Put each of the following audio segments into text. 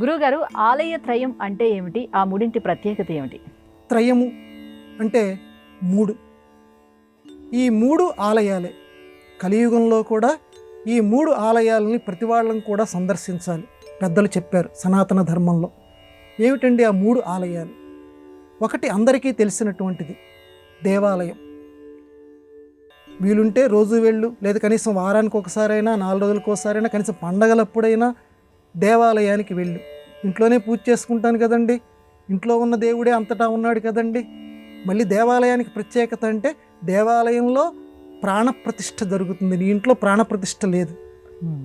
గురువుగారు, ఆలయ త్రయం అంటే ఏమిటి? ఆ మూడింటి ప్రత్యేకత ఏమిటి? త్రయము అంటే మూడు. ఈ మూడు ఆలయాలే. కలియుగంలో కూడా ఈ మూడు ఆలయాలని ప్రతి వాళ్ళం కూడా సందర్శించాలి. పెద్దలు చెప్పారు సనాతన ధర్మంలో. ఏమిటండి ఆ మూడు ఆలయాలు? ఒకటి అందరికీ తెలిసినటువంటిది దేవాలయం. వీలుంటే రోజు వెళ్ళు, లేదా కనీసం వారానికి ఒకసారైనా, 4 రోజులకు ఒకసారైనా, కనీసం పండగలప్పుడైనా దేవాలయానికి వెళ్ళు. ఇంట్లోనే పూజ చేసుకుంటాను కదండి, ఇంట్లో ఉన్న దేవుడే అంతటా ఉన్నాడు కదండి. మళ్ళీ దేవాలయానికి ప్రత్యేకత అంటే దేవాలయంలో ప్రాణప్రతిష్ఠ జరుగుతుంది. నీ ఇంట్లో ప్రాణప్రతిష్ఠ లేదు.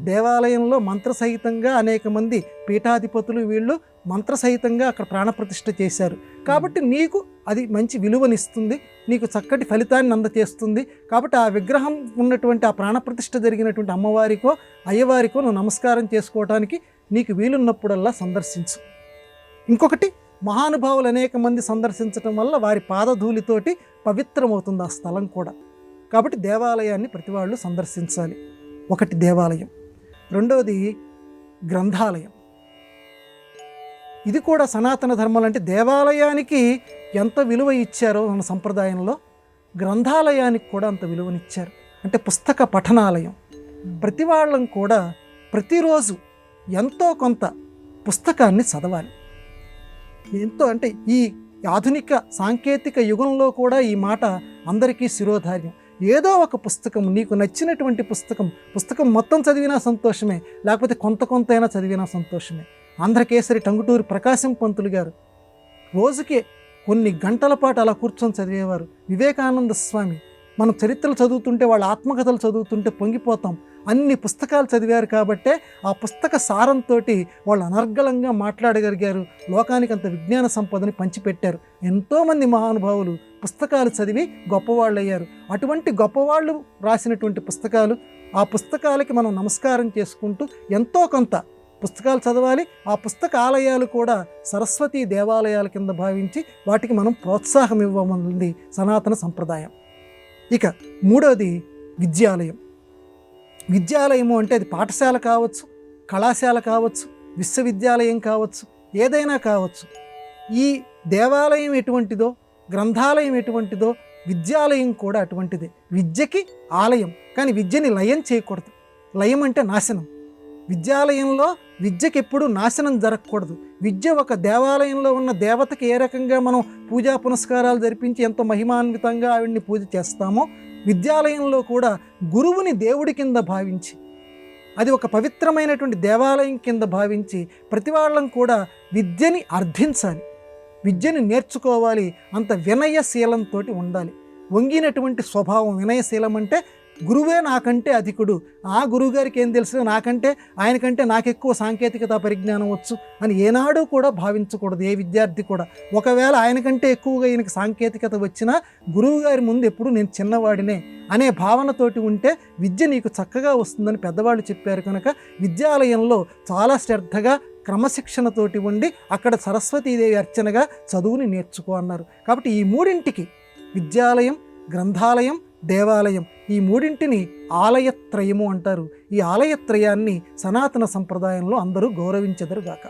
దేవాలయంలో మంత్రసహితంగా అనేక మంది పీఠాధిపతులు వీళ్ళు మంత్రసహితంగా అక్కడ ప్రాణప్రతిష్ఠ చేశారు. కాబట్టి నీకు అది మంచి విలువనిస్తుంది, నీకు చక్కటి ఫలితాన్ని అందచేస్తుంది. కాబట్టి ఆ విగ్రహం ఉన్నటువంటి ఆ ప్రాణప్రతిష్ఠ జరిగినటువంటి అమ్మవారికో అయ్యవారికో నువ్వు నమస్కారం చేసుకోవటానికి నీకు వీలున్నప్పుడల్లా సందర్శించు. ఇంకొకటి, మహానుభావులు అనేక మంది సందర్శించటం వల్ల వారి పాదధూళితోటి పవిత్రమవుతుంది ఆ స్థలం కూడా. కాబట్టి దేవాలయాన్ని ప్రతి వాళ్ళు సందర్శించాలి. ఒకటి దేవాలయం. రెండవది గ్రంథాలయం. ఇది కూడా సనాతన ధర్మాలు అంటే దేవాలయానికి ఎంత విలువ ఇచ్చారో మన సంప్రదాయంలో గ్రంథాలయానికి కూడా అంత విలువనిచ్చారు. అంటే పుస్తక పఠనాలయం. ప్రతి వాళ్ళం కూడా ప్రతిరోజు ఎంతో కొంత పుస్తకాన్ని చదవాలి. ఎంతో అంటే ఈ ఆధునిక సాంకేతిక యుగంలో కూడా ఈ మాట అందరికీ శిరోధార్యం. ఏదో ఒక పుస్తకం, నీకు నచ్చినటువంటి పుస్తకం మొత్తం చదివినా సంతోషమే, లేకపోతే కొంత అయినా చదివినా సంతోషమే. ఆంధ్రకేసరి టంగుటూరి ప్రకాశం పంతులు గారు రోజుకి కొన్ని గంటల పాటు అలా కూర్చొని చదివేవారు. వివేకానంద స్వామి, మనం చరిత్రలు చదువుతుంటే, వాళ్ళ ఆత్మకథలు చదువుతుంటే పొంగిపోతాం. అన్ని పుస్తకాలు చదివారు కాబట్టే ఆ పుస్తక సారంతో వాళ్ళు అనర్గళంగా మాట్లాడగలిగారు. లోకానికి అంత విజ్ఞాన సంపదని పంచిపెట్టారు. ఎంతోమంది మహానుభావులు పుస్తకాలు చదివి గొప్పవాళ్ళు అయ్యారు. అటువంటి గొప్పవాళ్ళు రాసినటువంటి పుస్తకాలు, ఆ పుస్తకాలకి మనం నమస్కారం చేసుకుంటూ ఎంతో కొంత పుస్తకాలు చదవాలి. ఆ పుస్తక ఆలయాలు కూడా సరస్వతీ దేవాలయాల కింద భావించి వాటికి మనం ప్రోత్సాహం ఇవ్వమంది సనాతన సంప్రదాయం. ఇక మూడవది విద్యాలయం. విద్యాలయము అంటే అది పాఠశాల కావచ్చు, కళాశాల కావచ్చు, విశ్వవిద్యాలయం కావచ్చు, ఏదైనా కావచ్చు. ఈ దేవాలయం ఎటువంటిదో, గ్రంథాలయం ఎటువంటిదో, విద్యాలయం కూడా అటువంటిదే. విద్యకి ఆలయం, కానీ విద్యని లయం చేయకూడదు. లయం అంటే నాశనం. విద్యాలయంలో విద్యకి ఎప్పుడూ నాశనం జరగకూడదు. విద్య ఒక దేవాలయంలో ఉన్న దేవతకి ఏ రకంగా మనం పూజా పునస్కారాలు జరిపించి ఎంతో మహిమాన్వితంగా ఆవిడ్ని పూజ చేస్తామో, విద్యాలయంలో కూడా గురువుని దేవుడి కింద భావించి, అది ఒక పవిత్రమైనటువంటి దేవాలయం కింద భావించి ప్రతి వాళ్ళం కూడా విద్యని అర్థించాలి, విద్యని నేర్చుకోవాలి. అంత వినయశీలంతో ఉండాలి. వంగినటువంటి స్వభావం. వినయశీలం అంటే గురువే నాకంటే అధికుడు, ఆ గురువుగారికి ఏం తెలుసు, ఆయనకంటే నాకెక్కువ సాంకేతికత పరిజ్ఞానం వచ్చు అని ఏనాడు కూడా భావించకూడదు ఏ విద్యార్థి కూడా. ఒకవేళ ఆయనకంటే ఎక్కువగా ఈయనకి సాంకేతికత వచ్చినా గురువుగారి ముందు ఎప్పుడు నేను చిన్నవాడినే అనే భావనతోటి ఉంటే విద్య నీకు చక్కగా వస్తుందని పెద్దవాళ్ళు చెప్పారు. కనుక విద్యాలయంలో చాలా శ్రద్ధగా క్రమశిక్షణతోటి ఉండి అక్కడ సరస్వతీదేవి అర్చనగా చదువుని నేర్చుకో అన్నారు. కాబట్టి ఈ మూడింటికి, విద్యాలయం, గ్రంథాలయం, దేవాలయం, ఈ మూడింటిని ఆలయత్రయము అంటారు. ఈ ఆలయత్రయాన్ని సనాతన సంప్రదాయంలో అందరూ గౌరవించెదరుగాక.